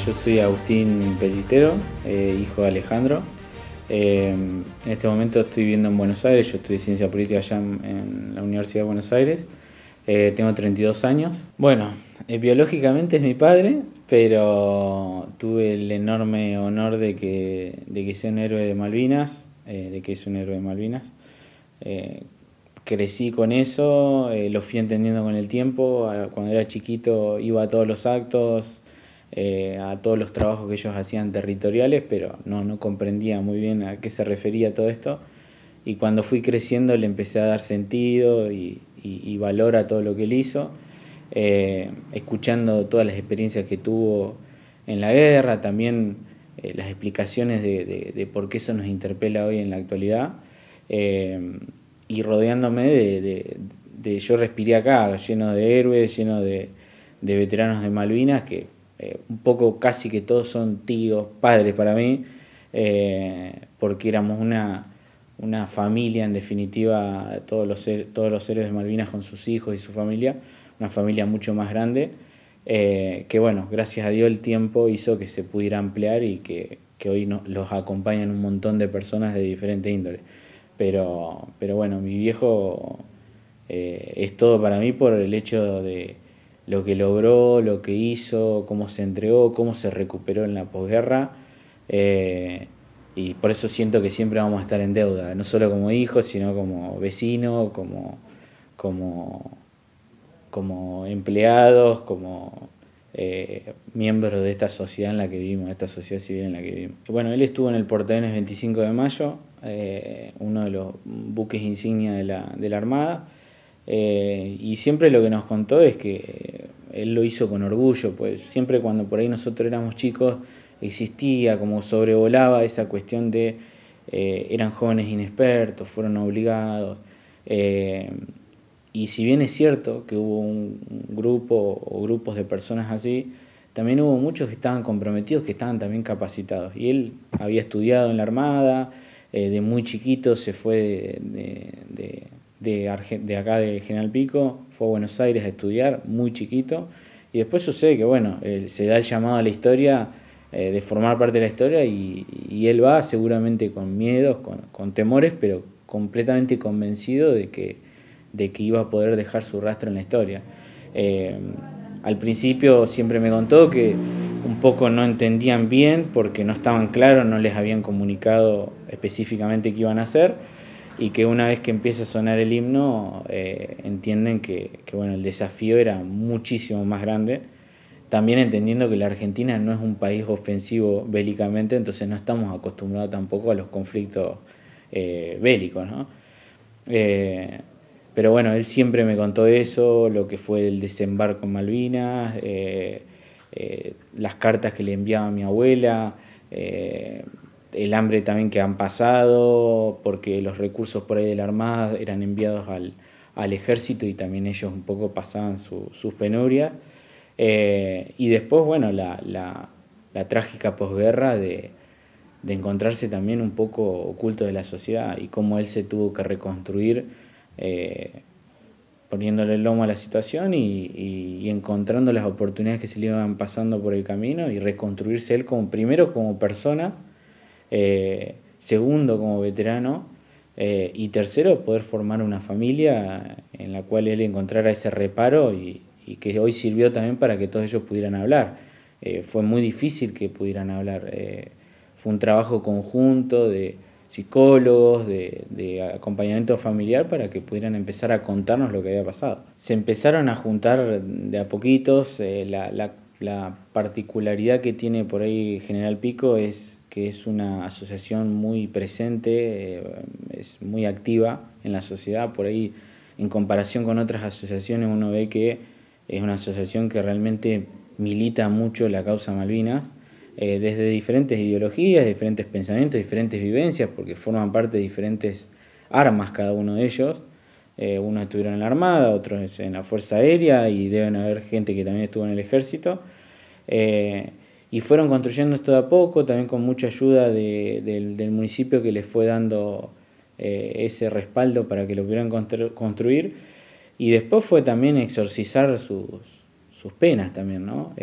yo soy Agustín Pellitero, hijo de Alejandro. En este momento estoy viviendo en Buenos Aires, yo estudié Ciencia Política allá en la Universidad de Buenos Aires. Tengo 32 años. Bueno, biológicamente es mi padre, pero tuve el enorme honor de que sea un héroe de Malvinas, de que es un héroe de Malvinas. Crecí con eso, lo fui entendiendo con el tiempo. Cuando era chiquito iba a todos los actos, a todos los trabajos que ellos hacían territoriales, pero no comprendía muy bien a qué se refería todo esto. Y cuando fui creciendo le empecé a dar sentido y valor a todo lo que él hizo, escuchando todas las experiencias que tuvo en la guerra, también las explicaciones de por qué eso nos interpela hoy en la actualidad. Y rodeándome yo respiré acá, lleno de héroes, lleno de veteranos de Malvinas, que un poco casi que todos son tíos, padres para mí, porque éramos una familia, en definitiva, todos los héroes de Malvinas con sus hijos y su familia, una familia mucho más grande, que bueno, gracias a Dios el tiempo hizo que se pudiera ampliar y que hoy los acompañan un montón de personas de diferentes índoles. Pero bueno, mi viejo es todo para mí por el hecho de lo que logró, lo que hizo, cómo se entregó, cómo se recuperó en la posguerra. Y por eso siento que siempre vamos a estar en deuda, no solo como hijos, sino como vecinos, como, como empleados, como miembros de esta sociedad en la que vivimos, de esta sociedad civil en la que vivimos. Bueno, él estuvo en el portaaviones 25 de mayo, uno de los buques insignia de la Armada, y siempre lo que nos contó es que él lo hizo con orgullo, pues siempre cuando por ahí nosotros éramos chicos existía, como sobrevolaba esa cuestión de eran jóvenes inexpertos, fueron obligados. Y si bien es cierto que hubo un grupo o grupos de personas así, también hubo muchos que estaban comprometidos, que estaban también capacitados. Y él había estudiado en la Armada, de muy chiquito se fue de acá de General Pico, fue a Buenos Aires a estudiar, muy chiquito. Y después sucede que, bueno, se da el llamado a la historia, de formar parte de la historia, y él va seguramente con miedos, con temores, pero completamente convencido de que iba a poder dejar su rastro en la historia. Al principio siempre me contó que un poco no entendían bien porque no estaban claros, no les habían comunicado específicamente qué iban a hacer, y que una vez que empieza a sonar el himno entienden que bueno, el desafío era muchísimo más grande, también entendiendo que la Argentina no es un país ofensivo bélicamente, entonces no estamos acostumbrados tampoco a los conflictos bélicos, ¿no? Pero bueno, él siempre me contó eso, lo que fue el desembarco en Malvinas, las cartas que le enviaba a mi abuela, el hambre también que han pasado, porque los recursos por ahí de la Armada eran enviados al ejército y también ellos un poco pasaban sus penurias. Y después, bueno, la trágica posguerra de encontrarse también un poco oculto de la sociedad y cómo él se tuvo que reconstruir, poniéndole el lomo a la situación y encontrando las oportunidades que se le iban pasando por el camino y reconstruirse él primero como persona, segundo como veterano, y tercero poder formar una familia en la cual él encontrara ese reparo y que hoy sirvió también para que todos ellos pudieran hablar. Fue muy difícil que pudieran hablar. Fue un trabajo conjunto de psicólogos, de acompañamiento familiar para que pudieran empezar a contarnos lo que había pasado. Se empezaron a juntar de a poquitos. La particularidad que tiene por ahí General Pico es que es una asociación muy presente, es muy activa en la sociedad. Por ahí, en comparación con otras asociaciones, uno ve que es una asociación que realmente milita mucho la causa Malvinas, desde diferentes ideologías, diferentes pensamientos, diferentes vivencias, porque forman parte de diferentes armas cada uno de ellos. Unos estuvieron en la Armada, otros en la Fuerza Aérea, y deben haber gente que también estuvo en el Ejército. Y fueron construyendo esto de a poco, también con mucha ayuda del municipio, que les fue dando ese respaldo para que lo pudieran construir. Y después fue también exorcizar sus penas también, ¿no?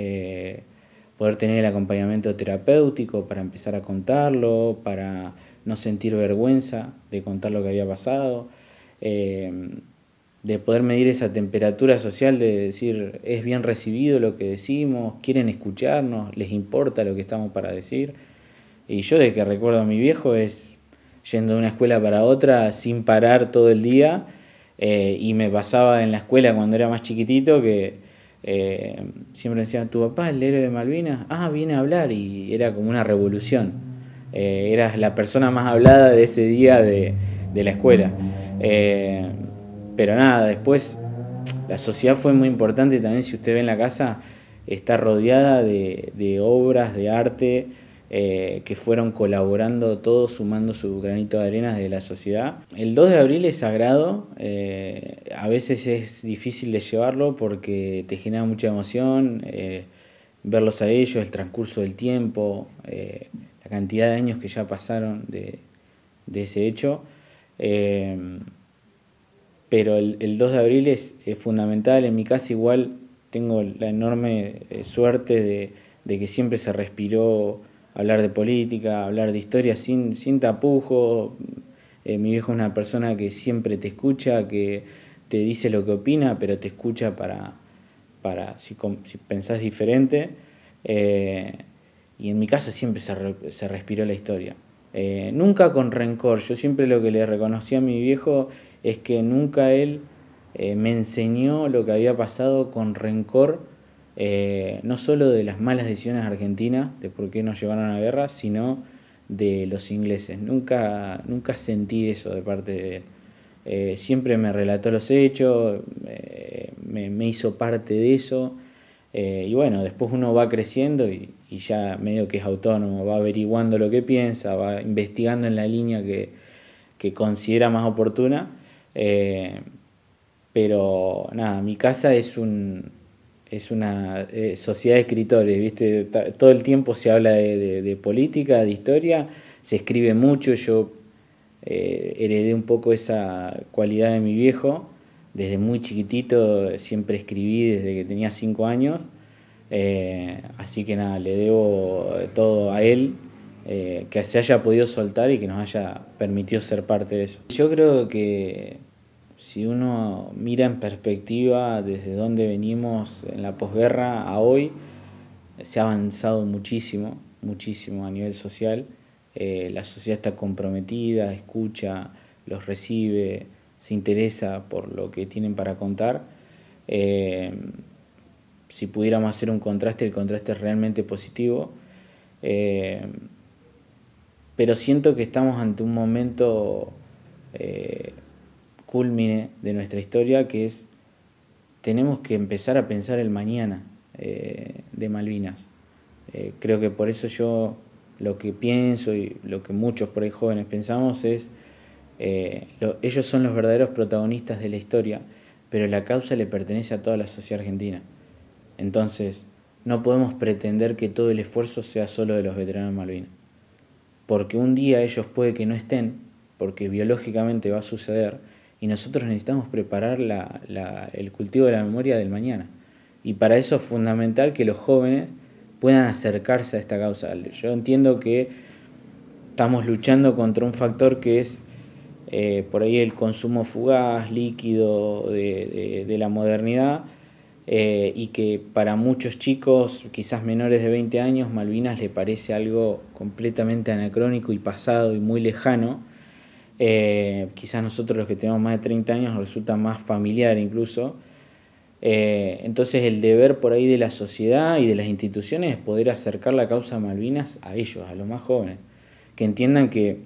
poder tener el acompañamiento terapéutico para empezar a contarlo, para no sentir vergüenza de contar lo que había pasado, de poder medir esa temperatura social, de decir, es bien recibido lo que decimos, quieren escucharnos, les importa lo que estamos para decir. Y yo de que recuerdo a mi viejo es yendo de una escuela para otra sin parar todo el día, y me pasaba en la escuela cuando era más chiquitito que siempre decían, ¿tu papá es el héroe de Malvinas? Ah, viene a hablar, y era como una revolución. Eras la persona más hablada de ese día de la escuela. Pero nada, después la sociedad fue muy importante también. Si usted ve en la casa, está rodeada de obras de arte, que fueron colaborando todos, sumando su granito de arena de la sociedad. El 2 de abril es sagrado, a veces es difícil de llevarlo porque te genera mucha emoción, verlos a ellos, el transcurso del tiempo, la cantidad de años que ya pasaron de ese hecho. Pero el 2 de abril es fundamental. En mi casa igual tengo la enorme suerte de que siempre se respiró hablar de política, hablar de historia sin tapujo. Mi viejo es una persona que siempre te escucha, que te dice lo que opina, pero te escucha para si pensás diferente. Y en mi casa siempre se respiró la historia. Nunca con rencor. Yo siempre lo que le reconocí a mi viejo es que nunca él me enseñó lo que había pasado con rencor, no solo de las malas decisiones argentinas, de por qué nos llevaron a la guerra, sino de los ingleses. Nunca sentí eso de parte de él. Siempre me relató los hechos, me hizo parte de eso. Y bueno, después uno va creciendo y ya medio que es autónomo, va averiguando lo que piensa, va investigando en la línea que considera más oportuna. Pero nada, mi casa es una sociedad de escritores, ¿viste? Todo el tiempo se habla de política, de historia, se escribe mucho. Yo heredé un poco esa cualidad de mi viejo. Desde muy chiquitito siempre escribí desde que tenía 5 años. Así que nada, le debo todo a él, que se haya podido soltar y que nos haya permitido ser parte de eso. Yo creo que si uno mira en perspectiva desde donde venimos en la posguerra a hoy, se ha avanzado muchísimo, muchísimo a nivel social. La sociedad está comprometida, escucha, los recibe, se interesa por lo que tienen para contar. Si pudiéramos hacer un contraste, el contraste es realmente positivo. Pero siento que estamos ante un momento cúlmine de nuestra historia, que es, tenemos que empezar a pensar el mañana de Malvinas. Creo que por eso yo lo que pienso y lo que muchos por ahí jóvenes pensamos es, ellos son los verdaderos protagonistas de la historia, pero la causa le pertenece a toda la sociedad argentina. Entonces, no podemos pretender que todo el esfuerzo sea solo de los veteranos de Malvinas, porque un día ellos puede que no estén, porque biológicamente va a suceder, y nosotros necesitamos preparar el cultivo de la memoria del mañana. Y para eso es fundamental que los jóvenes puedan acercarse a esta causa. Yo entiendo que estamos luchando contra un factor que es por ahí el consumo fugaz, líquido de la modernidad, y que para muchos chicos, quizás menores de 20 años, Malvinas le parece algo completamente anacrónico y pasado y muy lejano. Quizás nosotros los que tenemos más de 30 años nos resulta más familiar incluso. Entonces el deber por ahí de la sociedad y de las instituciones es poder acercar la causa Malvinas a ellos, a los más jóvenes, que entiendan que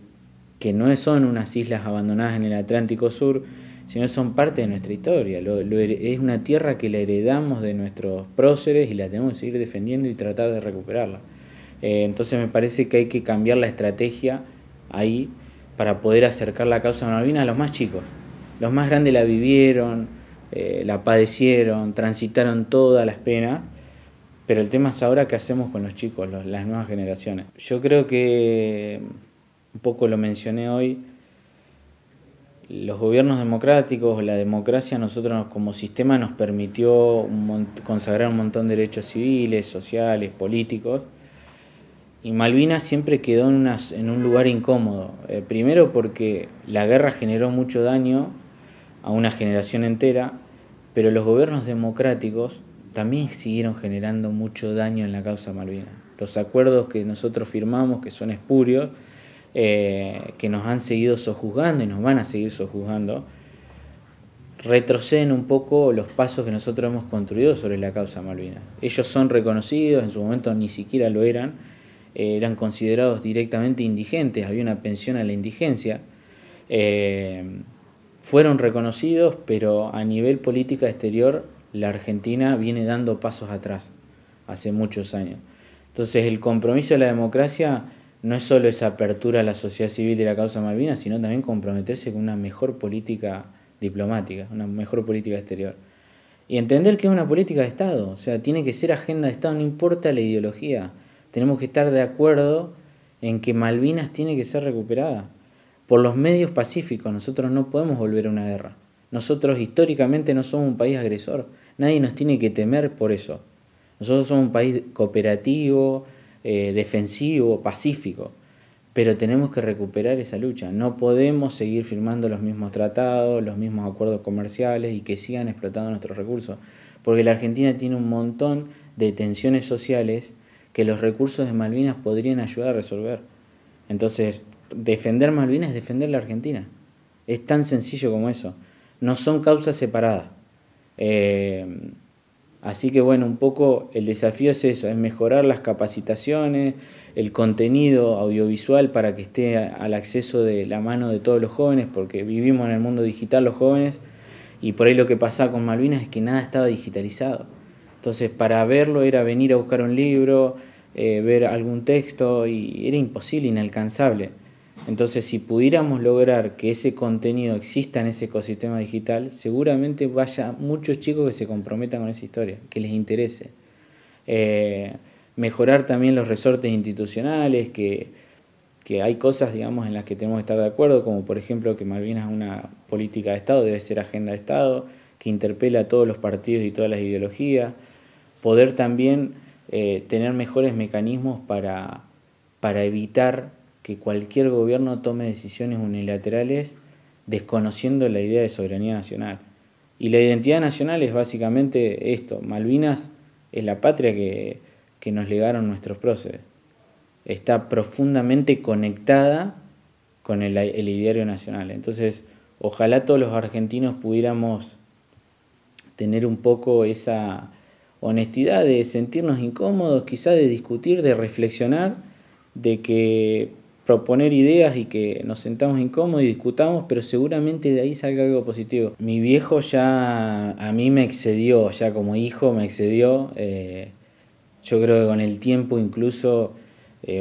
no son unas islas abandonadas en el Atlántico Sur, sino son parte de nuestra historia. Es una tierra que la heredamos de nuestros próceres y la tenemos que seguir defendiendo y tratar de recuperarla. Entonces me parece que hay que cambiar la estrategia ahí para poder acercar la causa Malvinas a los más chicos. Los más grandes la vivieron, la padecieron, transitaron todas las penas, pero el tema es ahora qué hacemos con los chicos, las nuevas generaciones. Yo creo que, un poco lo mencioné hoy, los gobiernos democráticos, la democracia, nosotros como sistema nos permitió consagrar un montón de derechos civiles, sociales, políticos, y Malvinas siempre quedó en un lugar incómodo. Primero porque la guerra generó mucho daño a una generación entera, pero los gobiernos democráticos también siguieron generando mucho daño en la causa Malvinas. Los acuerdos que nosotros firmamos, que son espurios, que nos han seguido sojuzgando y nos van a seguir sojuzgando, retroceden un poco los pasos que nosotros hemos construido sobre la causa Malvinas. Ellos son reconocidos, en su momento ni siquiera lo eran considerados directamente indigentes, había una pensión a la indigencia, fueron reconocidos, pero a nivel política exterior la Argentina viene dando pasos atrás hace muchos años. Entonces el compromiso de la democracia no es solo esa apertura a la sociedad civil de la causa Malvinas, sino también comprometerse con una mejor política diplomática, una mejor política exterior. Y entender que es una política de Estado, o sea, tiene que ser agenda de Estado, no importa la ideología. Tenemos que estar de acuerdo en que Malvinas tiene que ser recuperada por los medios pacíficos. Nosotros no podemos volver a una guerra. Nosotros históricamente no somos un país agresor. Nadie nos tiene que temer por eso. Nosotros somos un país cooperativo, defensivo, pacífico. Pero tenemos que recuperar esa lucha. No podemos seguir firmando los mismos tratados, los mismos acuerdos comerciales y que sigan explotando nuestros recursos. Porque la Argentina tiene un montón de tensiones sociales que los recursos de Malvinas podrían ayudar a resolver. Entonces, defender Malvinas es defender la Argentina. Es tan sencillo como eso. No son causas separadas. Así que bueno, un poco el desafío es eso, es mejorar las capacitaciones, el contenido audiovisual para que esté al acceso de la mano de todos los jóvenes, porque vivimos en el mundo digital los jóvenes, y por ahí lo que pasaba con Malvinas es que nada estaba digitalizado. Entonces, para verlo era venir a buscar un libro, ver algún texto, y era imposible, inalcanzable. Entonces, si pudiéramos lograr que ese contenido exista en ese ecosistema digital, seguramente vaya muchos chicos que se comprometan con esa historia, que les interese. Mejorar también los resortes institucionales, que hay cosas, digamos, en las que tenemos que estar de acuerdo, como por ejemplo que Malvinas es una política de Estado, debe ser agenda de Estado, que interpela a todos los partidos y todas las ideologías. Poder también tener mejores mecanismos para evitar que cualquier gobierno tome decisiones unilaterales desconociendo la idea de soberanía nacional. Y la identidad nacional es básicamente esto. Malvinas es la patria que nos legaron nuestros próceres. Está profundamente conectada con el ideario nacional. Entonces, ojalá todos los argentinos pudiéramos tener un poco esa honestidad de sentirnos incómodos, quizás de discutir, de reflexionar, de que proponer ideas y que nos sentamos incómodos y discutamos, pero seguramente de ahí salga algo positivo. Mi viejo ya a mí me excedió, ya como hijo me excedió. Yo creo que con el tiempo incluso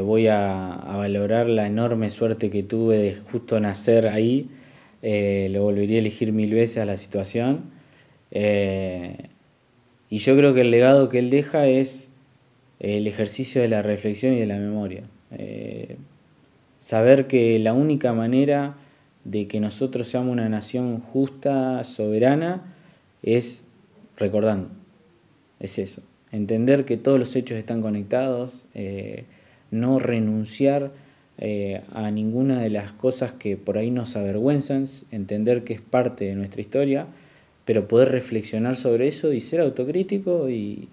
voy a valorar la enorme suerte que tuve de justo nacer ahí. Lo volvería a elegir 1000 veces a la situación. Y yo creo que el legado que él deja es el ejercicio de la reflexión y de la memoria. Saber que la única manera de que nosotros seamos una nación justa, soberana, es recordando. Es eso. Entender que todos los hechos están conectados, no renunciar a ninguna de las cosas que por ahí nos avergüenzan, entender que es parte de nuestra historia, pero poder reflexionar sobre eso y ser autocrítico y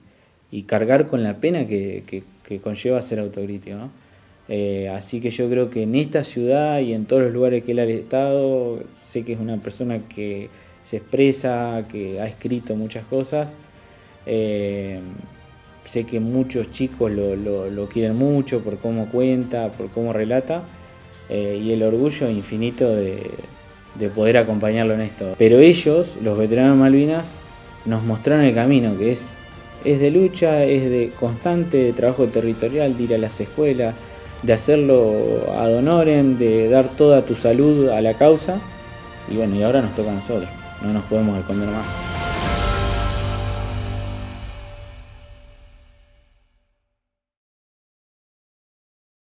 cargar con la pena que conlleva ser autocrítico, ¿no? Así que yo creo que en esta ciudad y en todos los lugares que él ha estado, sé que es una persona que se expresa, que ha escrito muchas cosas. Sé que muchos chicos lo quieren mucho por cómo cuenta, por cómo relata, y el orgullo infinito de poder acompañarlo en esto. Pero ellos, los veteranos de Malvinas, nos mostraron el camino, que es de lucha, es de constante de trabajo territorial, de ir a las escuelas, de hacerlo ad honorem, de dar toda tu salud a la causa. Y bueno, y ahora nos toca a nosotros, no nos podemos esconder más.